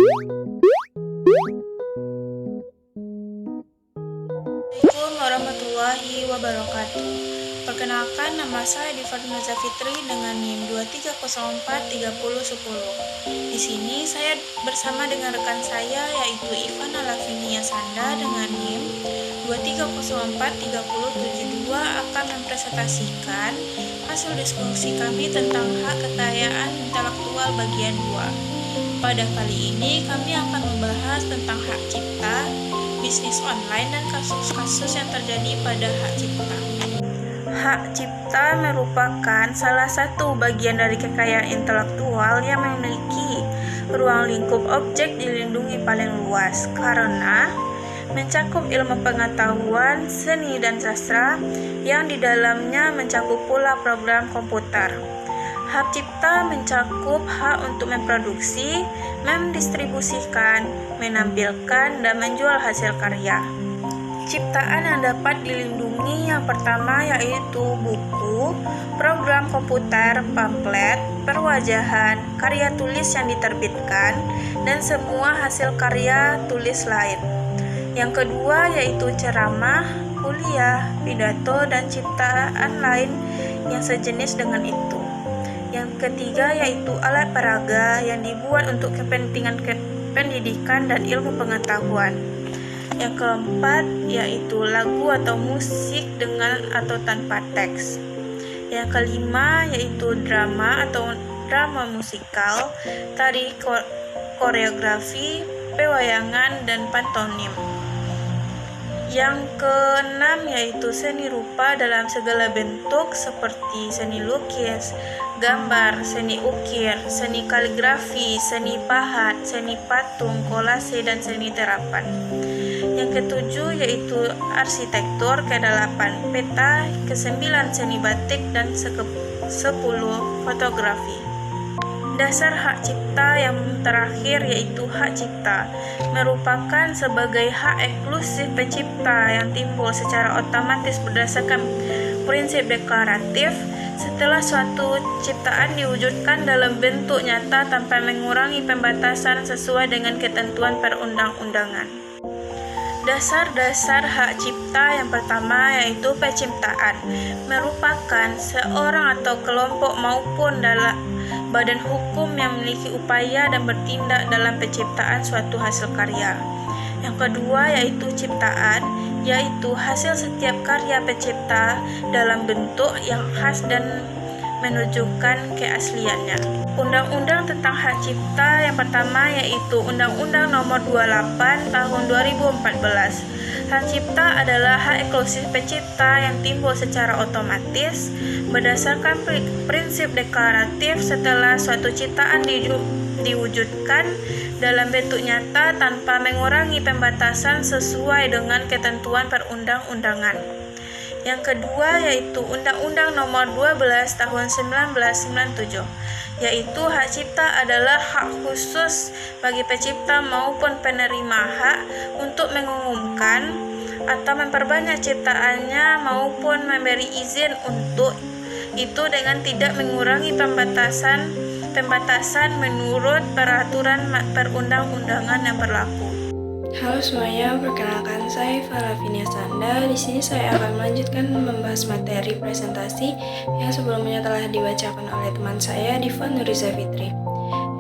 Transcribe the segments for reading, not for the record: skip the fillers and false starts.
Assalamualaikum warahmatullahi wabarakatuh. Perkenalkan, nama saya Diva Nurza Fitri dengan NIM 23043010. Di sini saya bersama dengan rekan saya yaitu Ivana Lavinia Sanda dengan NIM 23043072 akan mempresentasikan hasil diskusi kami tentang hak kekayaan intelektual bagian 2. Pada kali ini kami akan membahas tentang hak cipta, bisnis online, dan kasus-kasus yang terjadi pada hak cipta. Hak cipta merupakan salah satu bagian dari kekayaan intelektual yang memiliki ruang lingkup objek dilindungi paling luas karena mencakup ilmu pengetahuan, seni, dan sastra yang di dalamnya mencakup pula program komputer. Hak cipta mencakup hak untuk memproduksi, mendistribusikan, menampilkan, dan menjual hasil karya. Ciptaan yang dapat dilindungi yang pertama yaitu buku, program komputer, pamflet, perwajahan, karya tulis yang diterbitkan, dan semua hasil karya tulis lain. Yang kedua yaitu ceramah, kuliah, pidato, dan ciptaan lain yang sejenis dengan itu. Yang ketiga yaitu alat peraga yang dibuat untuk kepentingan pendidikan dan ilmu pengetahuan. Yang keempat yaitu lagu atau musik dengan atau tanpa teks. Yang kelima yaitu drama atau drama musikal, tari koreografi, pewayangan, dan pantomim. Yang keenam yaitu seni rupa dalam segala bentuk seperti seni lukis, gambar, seni ukir, seni kaligrafi, seni pahat, seni patung, kolase, dan seni terapan. Yang ketujuh yaitu arsitektur, kedelapan peta, kesembilan seni batik, dan 10 fotografi. Dasar hak cipta yang terakhir yaitu hak cipta merupakan sebagai hak eksklusif pencipta yang timbul secara otomatis berdasarkan prinsip deklaratif setelah suatu ciptaan diwujudkan dalam bentuk nyata tanpa mengurangi pembatasan sesuai dengan ketentuan perundang-undangan. Dasar-dasar hak cipta yang pertama yaitu penciptaan merupakan seorang atau kelompok maupun dalam badan hukum yang memiliki upaya dan bertindak dalam penciptaan suatu hasil karya. Yang kedua yaitu ciptaan, yaitu hasil setiap karya pencipta dalam bentuk yang khas dan menunjukkan keasliannya. Undang-undang tentang hak cipta yang pertama yaitu Undang-Undang Nomor 28 Tahun 2014. Hak cipta adalah hak eksklusif pencipta yang timbul secara otomatis berdasarkan prinsip deklaratif setelah suatu ciptaan diwujudkan dalam bentuk nyata tanpa mengurangi pembatasan sesuai dengan ketentuan perundang-undangan. Yang kedua yaitu Undang-Undang Nomor 12 Tahun 1997, yaitu hak cipta adalah hak khusus bagi pencipta maupun penerima hak untuk mengumumkan atau memperbanyak ciptaannya maupun memberi izin untuk itu dengan tidak mengurangi pembatasan menurut peraturan perundang-undangan yang berlaku. Halo semuanya, perkenalkan saya Ivana Lavinia Sanda. Di sini saya akan melanjutkan membahas materi presentasi yang sebelumnya telah dibacakan oleh teman saya Diva Nurza Fitri.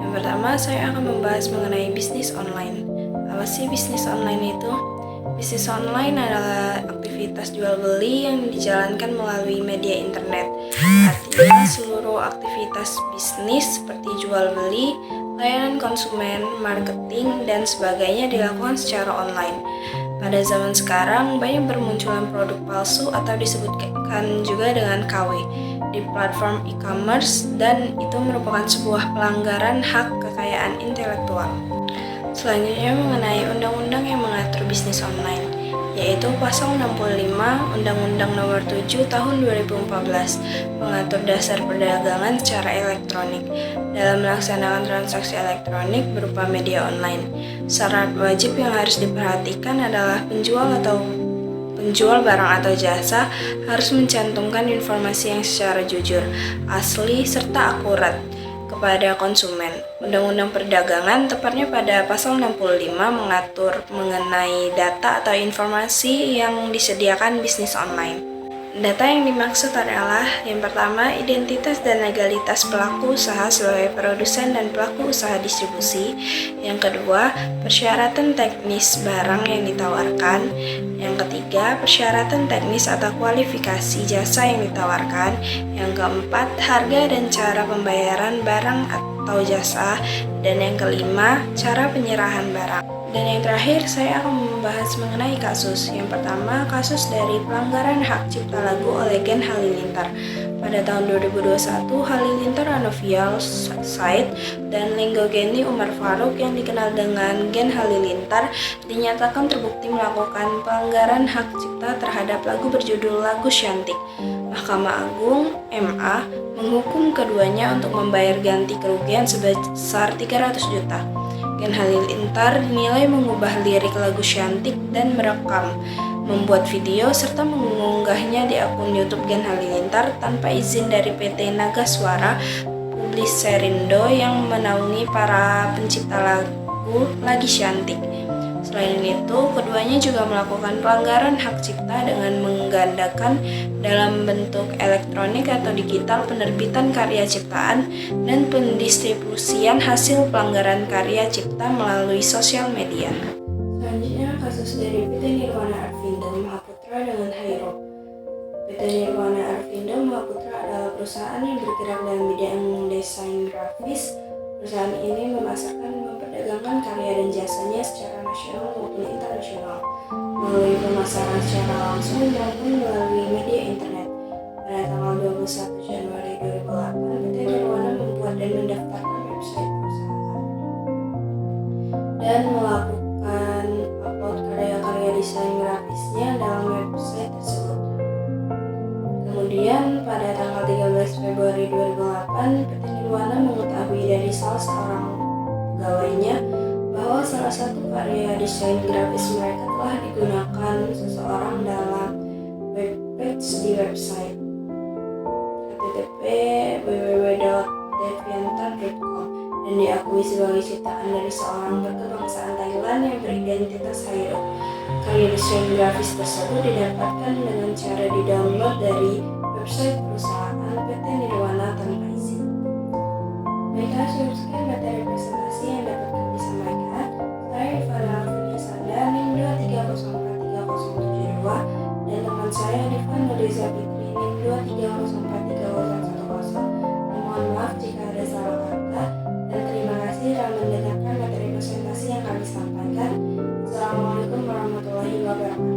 Yang pertama, saya akan membahas mengenai bisnis online. Apa sih bisnis online itu? Bisnis online adalah aktivitas jual beli yang dijalankan melalui media internet. Artinya seluruh aktivitas bisnis seperti jual beli, layanan konsumen, marketing, dan sebagainya dilakukan secara online. Pada zaman sekarang, banyak bermunculan produk palsu atau disebutkan juga dengan KW di platform e-commerce, dan itu merupakan sebuah pelanggaran hak kekayaan intelektual. Selanjutnya mengenai undang-undang yang mengatur bisnis online, yaitu Pasal 65 Undang-Undang Nomor 7 Tahun 2014 mengatur dasar perdagangan secara elektronik. Dalam melaksanakan transaksi elektronik berupa media online, syarat wajib yang harus diperhatikan adalah penjual barang atau jasa harus mencantumkan informasi yang secara jujur, asli, serta akurat kepada konsumen. Undang-Undang Perdagangan tepatnya pada pasal 65 mengatur mengenai data atau informasi yang disediakan bisnis online. Data yang dimaksud adalah yang pertama, identitas dan legalitas pelaku usaha sebagai produsen dan pelaku usaha distribusi. Yang kedua, persyaratan teknis barang yang ditawarkan. Yang ketiga, persyaratan teknis atau kualifikasi jasa yang ditawarkan. Yang keempat, harga dan cara pembayaran barang atau jasa. Dan yang kelima, cara penyerahan barang. Dan yang terakhir, saya akan membahas mengenai kasus. Yang pertama, kasus dari pelanggaran hak cipta lagu oleh Gen Halilintar. Pada tahun 2021, Halilintar Unofficial Site dan Lenggogeni Umar Faruk yang dikenal dengan Gen Halilintar dinyatakan terbukti melakukan pelanggaran hak cipta terhadap lagu berjudul Lagu Syantik. Mahkamah Agung (MA) menghukum keduanya untuk membayar ganti kerugian sebesar 300 juta. Gen Halilintar dinilai mengubah lirik lagu Syantik dan merekam, membuat video, serta mengunggahnya di akun YouTube Gen Halilintar tanpa izin dari PT Naga Suara Publiserindo yang menaungi para pencipta lagu Lagi Syantik. Selain itu, keduanya juga melakukan pelanggaran hak cipta dengan menggandakan dalam bentuk elektronik atau digital penerbitan karya ciptaan dan pendistribusian hasil pelanggaran karya cipta melalui sosial media. Selanjutnya, kasus dari PT Nirwana Arvindo Mahaputra dengan Hairo. PT Nirwana Arvindo Mahaputra adalah perusahaan yang bergerak dalam bidang desain grafis. Perusahaan ini memasarkan memperdagangkan karya dan jasanya secara nasional maupun internasional melalui pemasaran secara langsung maupun melalui media internet. Pada tanggal 21 Januari 2008, PT Nirwana membuat dan mendaftarkan website perusahaan dan melakukan upload karya-karya desain grafisnya dalam website tersebut. Kemudian pada tanggal 13 Februari 2008, PT Nirwana mengetahui dari salah seorang pegawainya bahwa salah satu karya desain grafis mereka telah digunakan seseorang dalam webpage di website http://www.deviantart.com dan diakui sebagai ciptaan dari seorang berkebangsaan Thailand yang beridentitas Hairo. Karya desain grafis tersebut didapatkan dengan cara di-download dari website perusahaan PT Nirwana tanpa izin. Baiklah, sekian materi presentasi yang dapat kami sampaikan. Saya Farah Sanda NIM 2304307 dan teman saya Divan Nuriza Fitri NIM 2304310. Mohon maaf jika ada salah kata dan terima kasih telah mendengarkan materi presentasi yang kami sampaikan. Assalamualaikum warahmatullahi wabarakatuh.